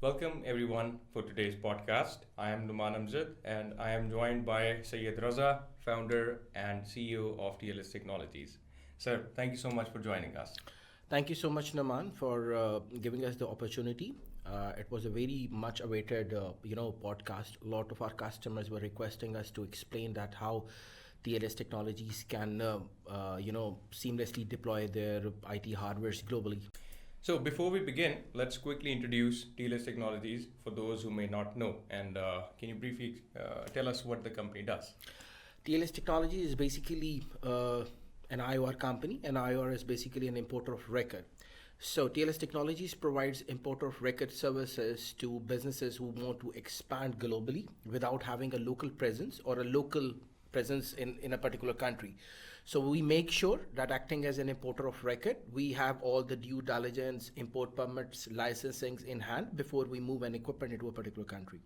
Welcome everyone for today's podcast. I am Numan Amjad and I am joined by Syed Raza, founder and CEO of TLS Technologies. Sir, thank you so much for joining us. Thank you so much, Naman, for giving us the opportunity. It was a very much awaited, podcast. A lot of our customers were requesting us to explain that how TLS Technologies can, seamlessly deploy their IT hardwares globally. So, before we begin, let's quickly introduce TLS Technologies for those who may not know. And can you briefly tell us what the company does? TLS Technology is basically an IOR company, and IOR is basically an importer of record. So TLS Technologies provides importer of record services to businesses who want to expand globally without having a local presence or a local presence in a particular country. So we make sure that acting as an importer of record, we have all the due diligence, import permits, licensings in hand before we move an equipment into a particular country.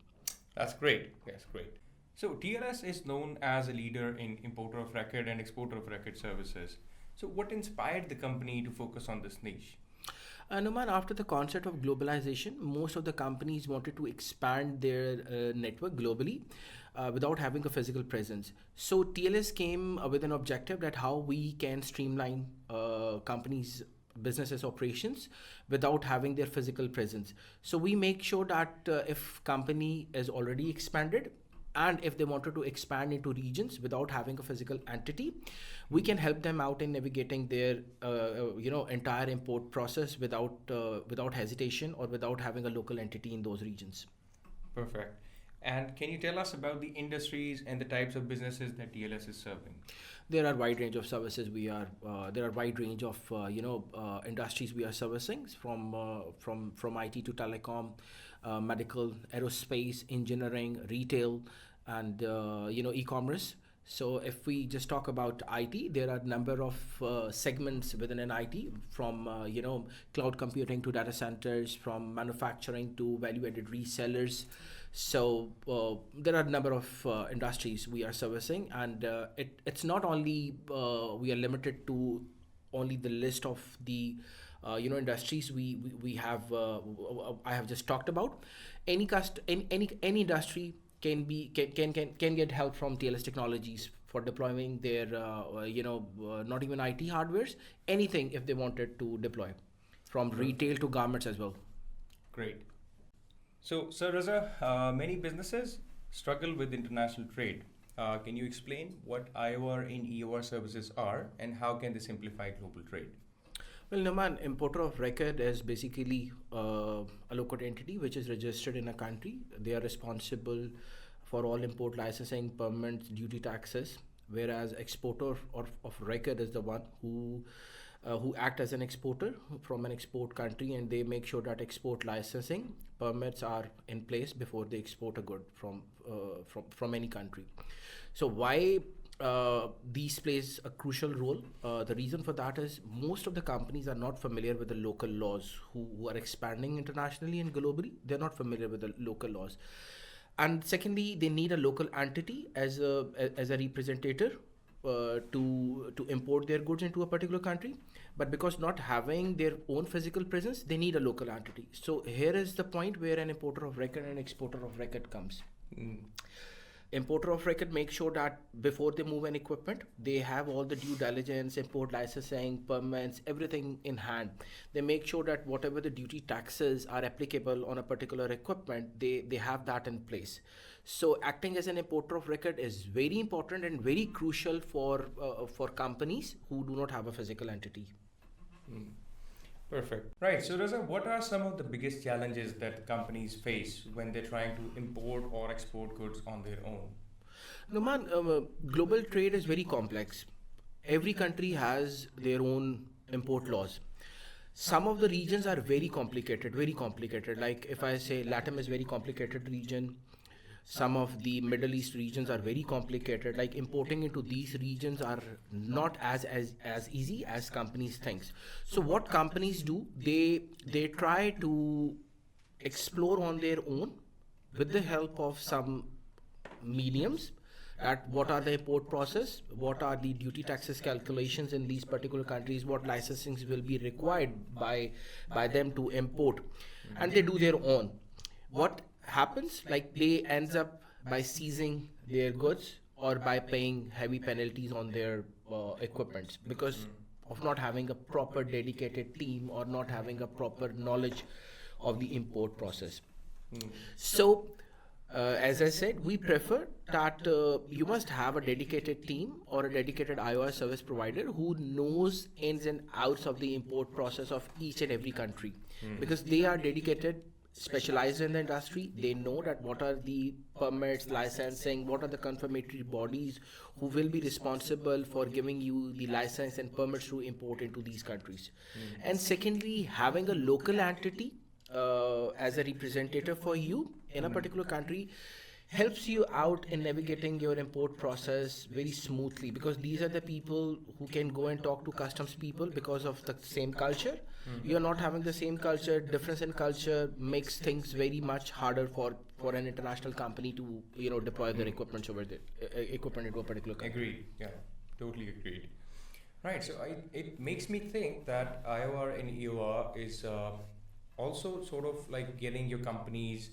That's great. That's great. So, TLS is known as a leader in importer of record and exporter of record services. So, what inspired the company to focus on this niche? Numan, after the concept of globalization, most of the companies wanted to expand their network globally without having a physical presence. So TLS came with an objective that how we can streamline companies' businesses operations without having their physical presence. So we make sure that if company is already expanded, and if they wanted to expand into regions without having a physical entity, we can help them out in navigating their entire import process without hesitation or without having a local entity in those regions. Perfect. And can you tell us about the industries and the types of businesses that TLS is serving? There are wide range of services we are there are wide range of industries we are servicing from IT to telecom, medical, aerospace, engineering, retail, and e-commerce. So if we just talk about IT, there are a number of segments within an IT, from cloud computing to data centers, from manufacturing to value-added resellers. So there are a number of industries we are servicing, and it's not only we are limited to only the list of the industries we have I have just talked about. Any industry can get help from TLS Technologies for deploying their not even IT hardwares, anything if they wanted to deploy, from retail to garments as well. Great. So, Sir Raza, many businesses struggle with international trade. Can you explain what IOR and EOR services are and how can they simplify global trade? Well, Naman, importer of record is basically a local entity which is registered in a country. They are responsible for all import licensing, permits, duty, taxes. Whereas exporter of record is the one who act as an exporter from an export country, and they make sure that export licensing permits are in place before they export a good from any country. So why these plays a crucial role? The reason for that is most of the companies are not familiar with the local laws who are expanding internationally and globally. They're not familiar with the local laws. And secondly, they need a local entity as a representative to import their goods into a particular country. But because not having their own physical presence, they need a local entity. So here is the point where an importer of record and exporter of record comes. Mm. Importer of record make sure that before they move an equipment, they have all the due diligence, import licensing, permits, everything in hand. They make sure that whatever the duty taxes are applicable on a particular equipment, they have that in place. So acting as an importer of record is very important and very crucial for companies who do not have a physical entity. Mm. Perfect. Right. So, Raza, what are some of the biggest challenges that companies face when they're trying to import or export goods on their own? No, man, global trade is very complex. Every country has their own import laws. Some of the regions are very complicated, very complicated. Like if I say Latin is very complicated region, some of the Middle East regions are very complicated. Like importing into these regions are not as easy as companies think. So what companies do, they try to explore on their own with the help of some mediums, at what are the import process, what are the duty taxes calculations in these particular countries, what licensings will be required by them to import, and they do their own. what happens, like they ends up by seizing their goods or by paying heavy penalties on their equipments because of not having a proper dedicated team or not having a proper knowledge of the import process. So, as I said, we prefer that you must have a dedicated team or a dedicated IOR service provider who knows ins and outs of the import process of each and every country, because they are dedicated, specialized in the industry. They know that what are the permits, licensing, what are the confirmatory bodies who will be responsible for giving you the license and permits to import into these countries. And secondly, having a local entity as a representative for you in a particular country helps you out in navigating your import process very smoothly, because these are the people who can go and talk to customs people because of the same culture. You're not having the same culture. Difference in culture makes things very much harder for an international company to deploy their equipment over the equipment into a particular country. Agreed. Yeah, totally agreed. Right. So it makes me think that IOR and EOR is also sort of like getting your companies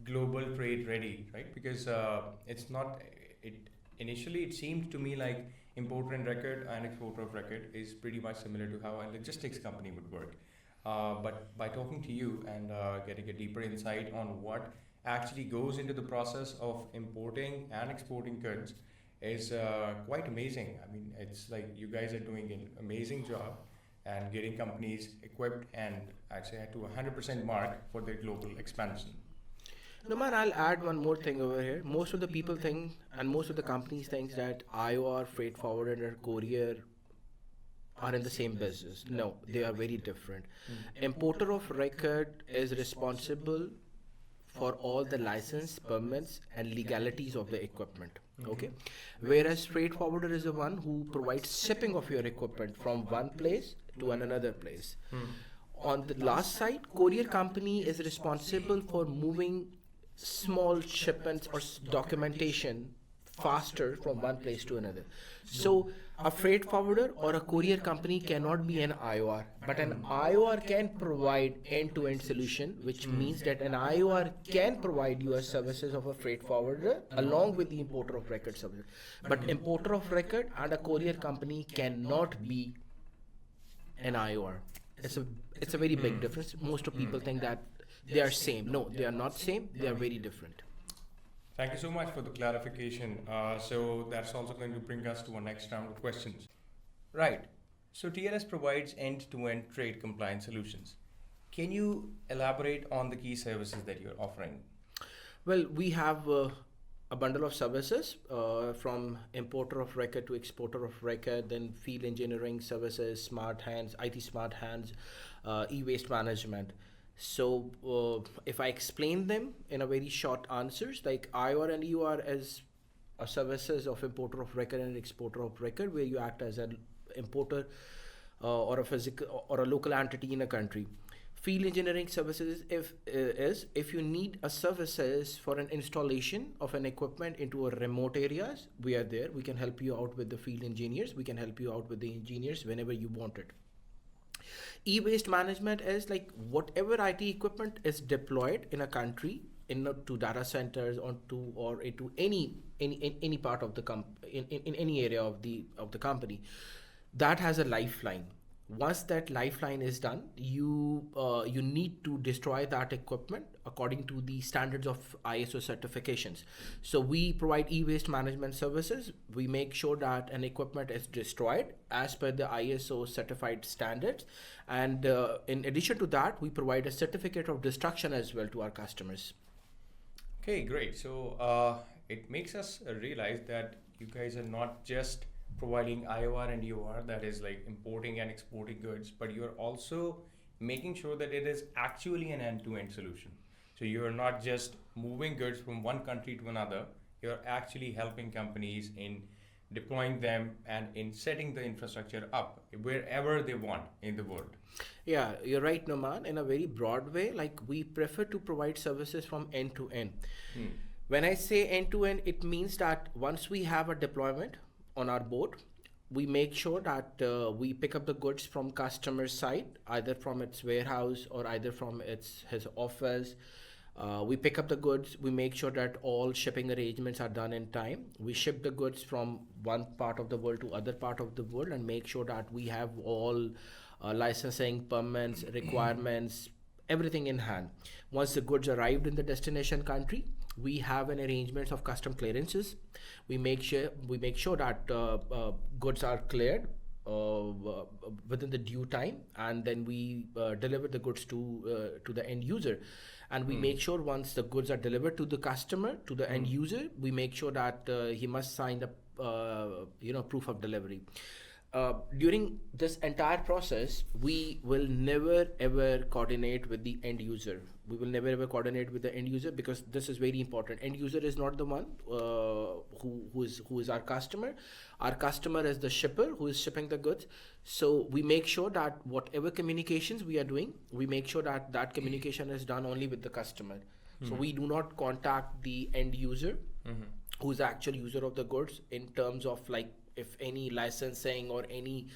global trade ready, right? Because it's not. It initially it seemed to me like importer and record and exporter of record is pretty much similar to how a logistics company would work. But by talking to you and getting a deeper insight on what actually goes into the process of importing and exporting goods is quite amazing. I mean, it's like you guys are doing an amazing job and getting companies equipped and actually to 100% mark for their global expansion. No man, I'll add one more thing over here. Most of the people think, and most of the companies think that IOR, freight forwarder, and courier are in the same business. No, they are very different. Importer of record is responsible for all the license, permits, and legalities of the equipment. Okay, whereas freight forwarder is the one who provides shipping of your equipment from one place to another place. On the last side, courier company is responsible for moving small shipments or documentation faster from one place to another. So a freight forwarder or a courier company cannot be an IOR, but an IOR can provide end-to-end solution, which means that an IOR can provide you a services of a freight forwarder along with the importer of record service. But importer of record and a courier company cannot be an IOR. It's a very big difference. Most of people think that they are same. No, they are not same. They are very different. Thank you so much for the clarification. So that's also going to bring us to our next round of questions. Right. So TLS provides end-to-end trade compliance solutions. Can you elaborate on the key services that you're offering? Well, we have a bundle of services from importer of record to exporter of record, then field engineering services, smart hands, IT smart hands, e-waste management. So if I explain them in a very short answers, like IOR and EOR as a services of importer of record and exporter of record, where you act as an importer or a physical or a local entity in a country. Field engineering services if you need a services for an installation of an equipment into a remote areas, we are there. We can help you out with the field engineers. We can help you out with the engineers whenever you want it. E-waste management is like whatever IT equipment is deployed in a country to data centers or into any part of the in any area of the company that has a lifeline. Once that lifeline is done, you need to destroy that equipment according to the standards of ISO certifications. So we provide e-waste management services. We make sure that an equipment is destroyed as per the ISO certified standards, and in addition to that, we provide a certificate of destruction as well to our customers. Okay, great. So it makes us realize that you guys are not just providing IOR and EOR, that is like importing and exporting goods, but you're also making sure that it is actually an end-to-end solution. So you're not just moving goods from one country to another, you're actually helping companies in deploying them and in setting the infrastructure up wherever they want in the world. Yeah, you're right, Noman. In a very broad way, like we prefer to provide services from end to end. When I say end to end, it means that once we have a deployment on our boat, we make sure that we pick up the goods from customer side, either from its warehouse or either from his office, We pick up the goods. We make sure that all shipping arrangements are done in time. We ship the goods from one part of the world to other part of the world and make sure that we have all licensing, permits, requirements, everything in hand. Once the goods arrived in the destination country, we have an arrangement of custom clearances. We make sure that goods are cleared within the due time, and then we deliver the goods to the end user. And we make sure once the goods are delivered to the customer, to the end user, we make sure that he must sign the proof of delivery. During this entire process, we will never ever coordinate with the end user. We will never ever coordinate with the end user, because this is very important. End user is not the one who is our customer. Our customer is the shipper who is shipping the goods. So we make sure that whatever communications we are doing, we make sure that that communication is done only with the customer. So we do not contact the end user, who is the actual user of the goods, in terms of like if any licensing or any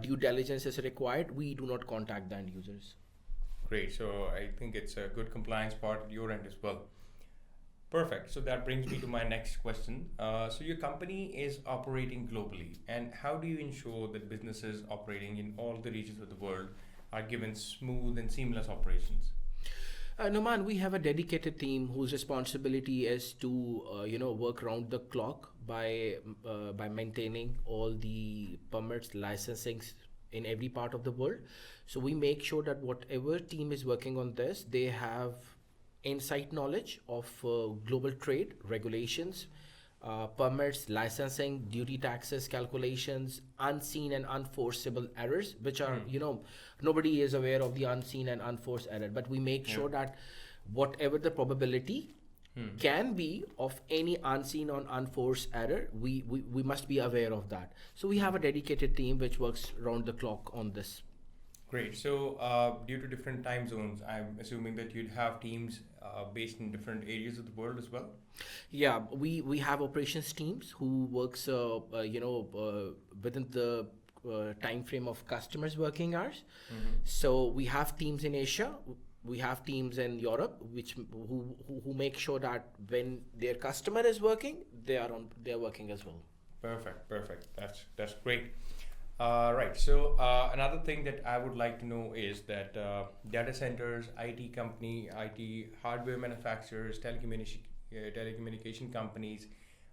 due diligence is required. We do not contact the end users. Great. So I think it's a good compliance part at your end as well. Perfect. So that brings me to my next question. So your company is operating globally, and how do you ensure that businesses operating in all the regions of the world are given smooth and seamless operations? Noman, we have a dedicated team whose responsibility is to work round the clock by maintaining all the permits, licensings in every part of the world. So we make sure that whatever team is working on this, they have insight knowledge of global trade regulations, permits, licensing, duty taxes, calculations, unseen and unforeseeable errors, which are, nobody is aware of the unseen and unforced error, but we make sure that whatever the probability can be of any unseen or unforced error, we must be aware of that. So we have a dedicated team which works round the clock on this. Great. So, due to different time zones, I'm assuming that you'd have teams based in different areas of the world as well. Yeah, we have operations teams who works within the time frame of customers' working hours. So we have teams in Asia. We have teams in Europe, who make sure that when their customer is working, they're working as well. Perfect. That's great. Right. So another thing that I would like to know is that data centers, IT company, IT hardware manufacturers, telecommunication companies,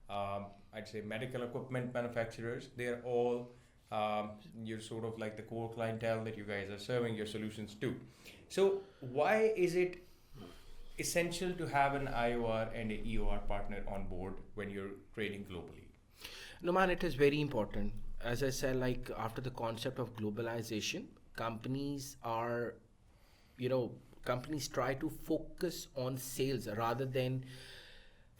I'd say medical equipment manufacturers, they're all you're sort of like the core clientele that you guys are serving your solutions to. So why is it essential to have an IOR and a EOR partner on board when you're trading globally? No, man, it is very important. As I said, like after the concept of globalization, companies try to focus on sales rather than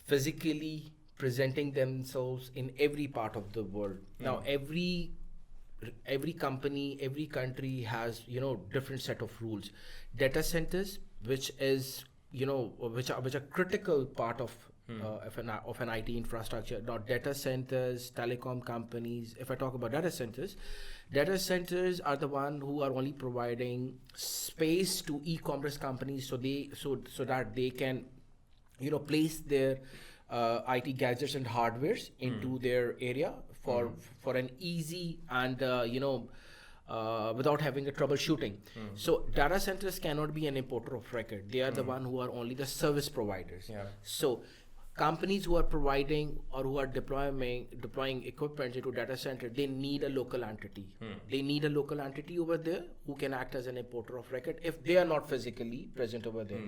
physically presenting themselves in every part of the world. Now, every company, every country has different set of rules. Data centers, which is which are critical part of an IT infrastructure. Now, data centers, telecom companies. If I talk about data centers are the one who are only providing space to e-commerce companies, so that they can place their IT gadgets and hardwares into their area for an easy and without having a troubleshooting. So data centers cannot be an importer of record. They are the one who are only the service providers. Yeah. So companies who are providing or who are deploying equipment into data center, they need a local entity. They need a local entity over there who can act as an importer of record if they are not physically present over there.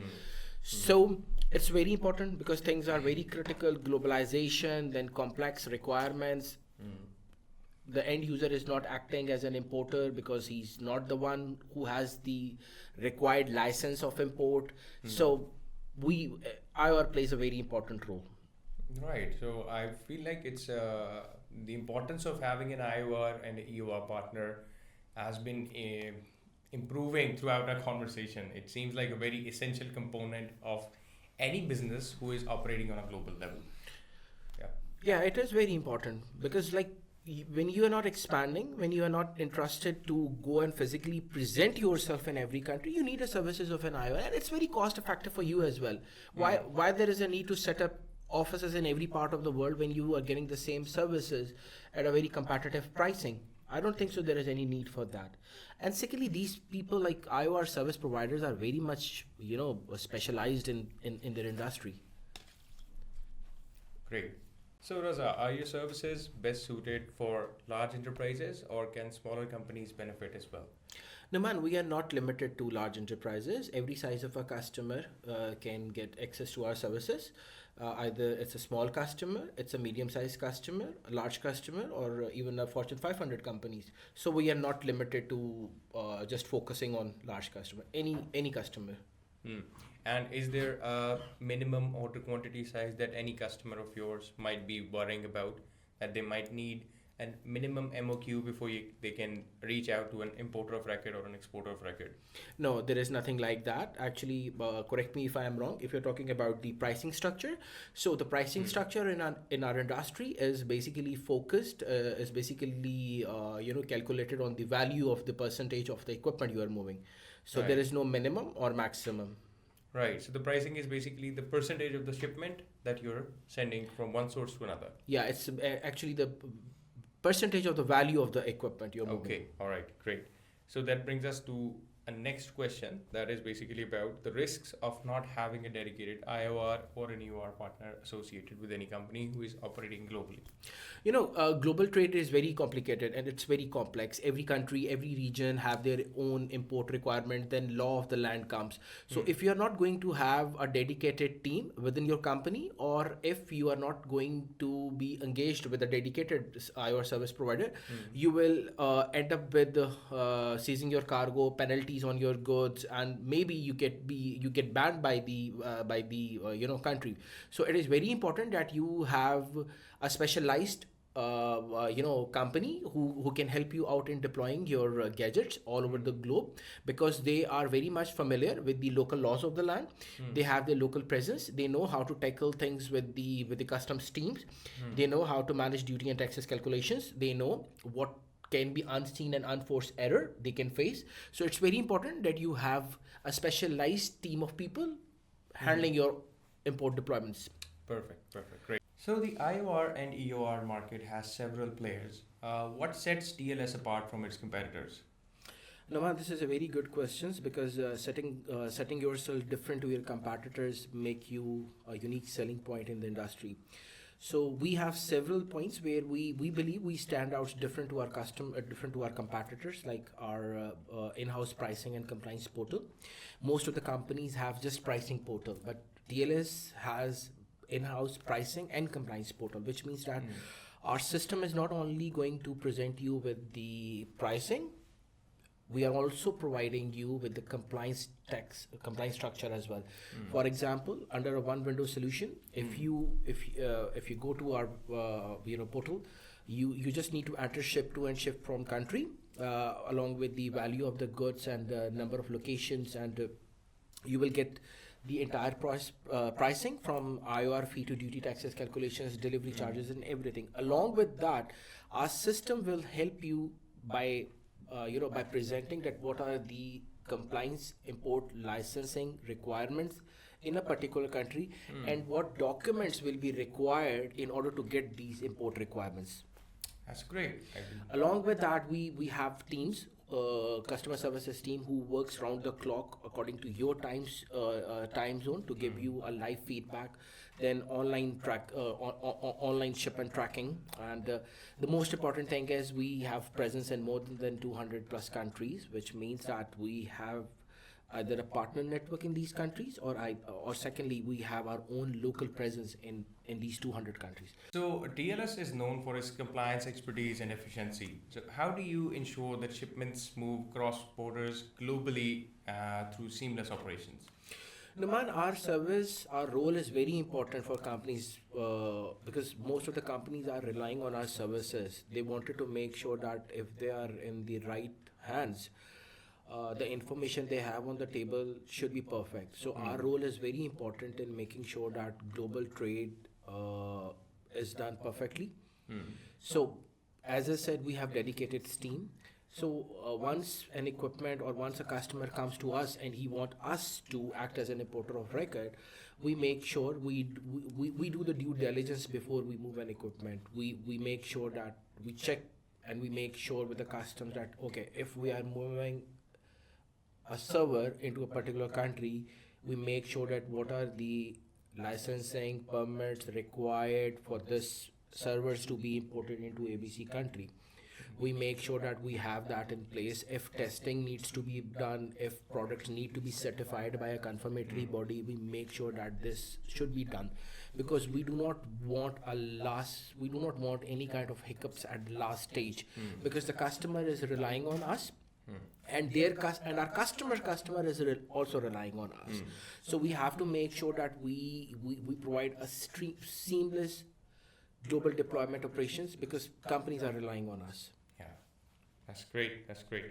So it's very important because things are very critical. Globalization, then complex requirements. The end user is not acting as an importer because he's not the one who has the required license of import. So IOR plays a very important role. Right. So I feel like it's the importance of having an IOR and an EOR partner has been improving throughout our conversation. It seems like a very essential component of any business who is operating on a global level. Yeah, it is very important because like when you are not expanding, when you are not interested to go and physically present yourself in every country, you need the services of an IO, and it's very cost effective for you as well. Why there is a need to set up offices in every part of the world when you are getting the same services at a very competitive pricing? I don't think so. There is any need for that. And secondly, these people like IOR service providers are very much specialized in their industry. Great. So, Raza, are your services best suited for large enterprises or can smaller companies benefit as well? No, man, we are not limited to large enterprises. Every size of a customer can get access to our services. Either it's a small customer, it's a medium-sized customer, a large customer, or even a Fortune 500 companies. So we are not limited to just focusing on large customer. Any customer. Hmm. And is there a minimum order quantity size that any customer of yours might be worrying about, that they might need a minimum MOQ before they can reach out to an importer of record or an exporter of record? No, there is nothing like that. Actually, correct me if I am wrong. If you're talking about the pricing structure, so the pricing structure in our industry is basically focused, is basically calculated on the value of the percentage of the equipment you are moving. So there Right. is no minimum or maximum. Right. So the pricing is basically the percentage of the shipment that you're sending from one source to another. Yeah, it's actually the percentage of the value of the equipment you're moving. Okay. All right. Great. So that brings us to a next question that is basically about the risks of not having a dedicated IOR or an EOR partner associated with any company who is operating globally. Global trade is very complicated and it's very complex. Every country, every region have their own import requirement. Then law of the land comes. So if you are not going to have a dedicated team within your company, or if you are not going to be engaged with a dedicated IOR service provider, you will end up with seizing your cargo, penalties on your goods, and maybe you get banned by the country. So it is very important that you have a specialized company who can help you out in deploying your gadgets all over the globe, because they are very much familiar with the local laws of the land. They have their local presence. They know how to tackle things with the customs teams. They know how to manage duty and taxes calculations. They know what can be unseen and unforced error they can face. So it's very important that you have a specialized team of people handling your import deployments. Perfect. Perfect. Great. So the IOR and EOR market has several players. What sets TLS apart from its competitors? Naman, this is a very good question, because setting yourself different to your competitors make you a unique selling point in the industry. So we have several points where we believe we stand out different to different to our competitors, like our in-house pricing and compliance portal. Most of the companies have just pricing portal, but TLS has in-house pricing and compliance portal, which means that our system is not only going to present you with the pricing, we are also providing you with the compliance structure as well. For example, under a one window solution, if you go to our portal, you just need to enter ship to and ship from country, along with the value of the goods and the number of locations, and you will get the entire pricing from IOR fee to duty taxes calculations, delivery charges, and everything. Along with that, our system will help you by by presenting that what are the compliance import licensing requirements in a particular country, and what documents will be required in order to get these import requirements. That's great. Along with that, we have teams, customer services team who works round the clock according to your time zone to give you a live feedback. Then online shipment tracking, and the most important thing is we have presence in more than 200 plus countries, which means that we have either a partner network in these countries, or secondly we have our own local presence in these 200 countries. So TLS is known for its compliance expertise and efficiency. So how do you ensure that shipments move cross borders globally through seamless operations? Naman, our role is very important for companies, because most of the companies are relying on our services. They wanted to make sure that if they are in the right hands, the information they have on the table should be perfect. So our role is very important in making sure that global trade is done perfectly. So as I said, we have dedicated team. So once an equipment or once a customer comes to us and he want us to act as an importer of record, we make sure we do the due diligence before we move an equipment. We make sure that we check and we make sure with the customs that okay, if we are moving a server into a particular country, we make sure that what are the licensing permits required for this servers to be imported into ABC country. We make sure that we have that in place. If testing needs to be done, if products need to be certified by a confirmatory body, we make sure that this should be done, because we do not want any kind of hiccups at last stage, because the customer is relying on us, and and our customer is also relying on us. So we have to make sure that we provide a seamless global deployment operations, because companies are relying on us. Yeah, that's great. That's great.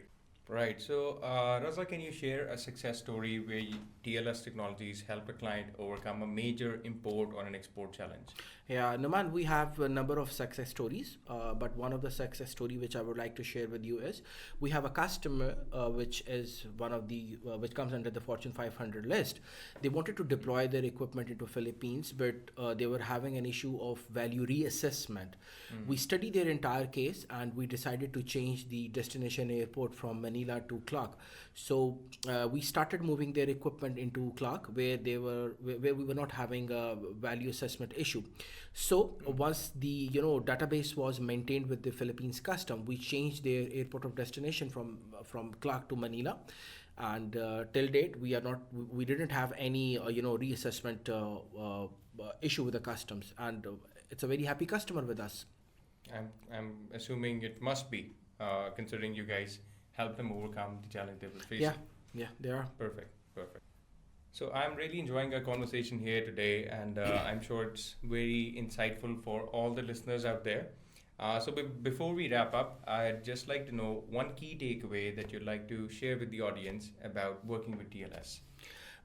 Right. So, Raza, can you share a success story where TLS Technologies helped a client overcome a major import or an export challenge? Yeah, Naman, we have a number of success stories, but one of the success story which I would like to share with you is we have a customer which is one of the which comes under the Fortune 500 list. They wanted to deploy their equipment into Philippines, but they were having an issue of value reassessment. We studied their entire case and we decided to change the destination airport from Manila to Clark. So we started moving their equipment into Clark, where where we were not having a value assessment issue. So once the database was maintained with the Philippines custom, we changed their airport of destination from Clark to Manila, and till date we didn't have any reassessment issue with the customs, and it's a very happy customer with us. I'm assuming it must be, considering you guys help them overcome the challenge they were facing. Yeah, they are. Perfect, perfect. So I'm really enjoying our conversation here today, and I'm sure it's very insightful for all the listeners out there. Before we wrap up, I'd just like to know one key takeaway that you'd like to share with the audience about working with TLS.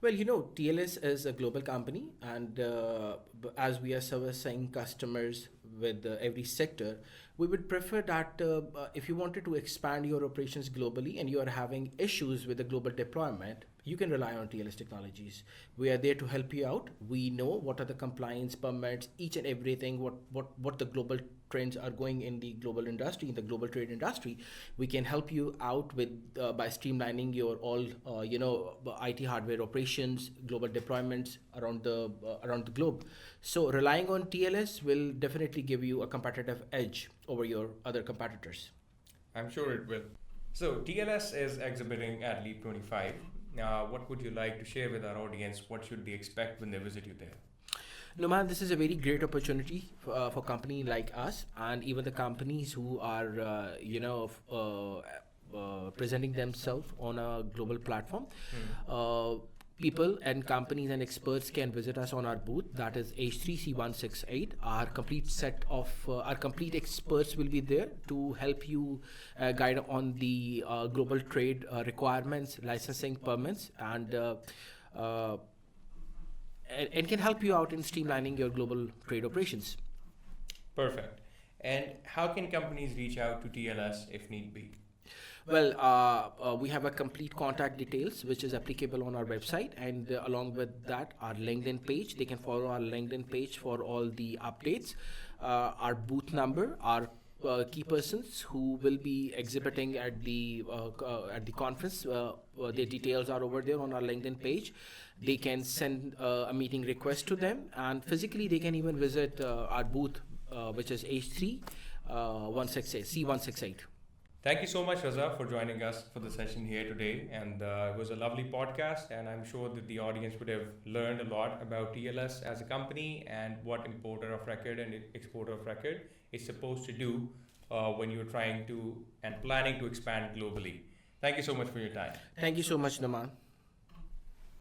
Well, TLS is a global company, and as we are servicing customers with every sector, we would prefer that if you wanted to expand your operations globally and you are having issues with the global deployment, you can rely on TLS Technologies. We are there to help you out. We know what are the compliance permits, each and everything, what the global trends are going in the global industry, in the global trade industry. We can help you out with by streamlining your all IT hardware operations, global deployments around the globe. So relying on TLS will definitely give you a competitive edge over your other competitors. I'm sure it will. So TLS is exhibiting at Leap 25. What would you like to share with our audience? What should they expect when they visit you there? No, man, this is a very great opportunity for company like us, and even the companies who are presenting themselves on a global platform. People and companies and experts can visit us on our booth, that is H3C168. Our complete set of our complete experts will be there to help you guide on the global trade requirements, licensing permits, and can help you out in streamlining your global trade operations. Perfect. And how can companies reach out to TLS if need be? Well, we have a complete contact details which is applicable on our website, and along with that, our LinkedIn page. They can follow our LinkedIn page for all the updates. Our booth number, our key persons who will be exhibiting at the conference. Their details are over there on our LinkedIn page. They can send a meeting request to them, and physically they can even visit our booth, which is H3 168 C168. Thank you so much, Raza, for joining us for the session here today. And it was a lovely podcast, and I'm sure that the audience would have learned a lot about TLS as a company and what importer of record and exporter of record is supposed to do when you're trying to and planning to expand globally. Thank you so much for your time. Thank you so much, Naman.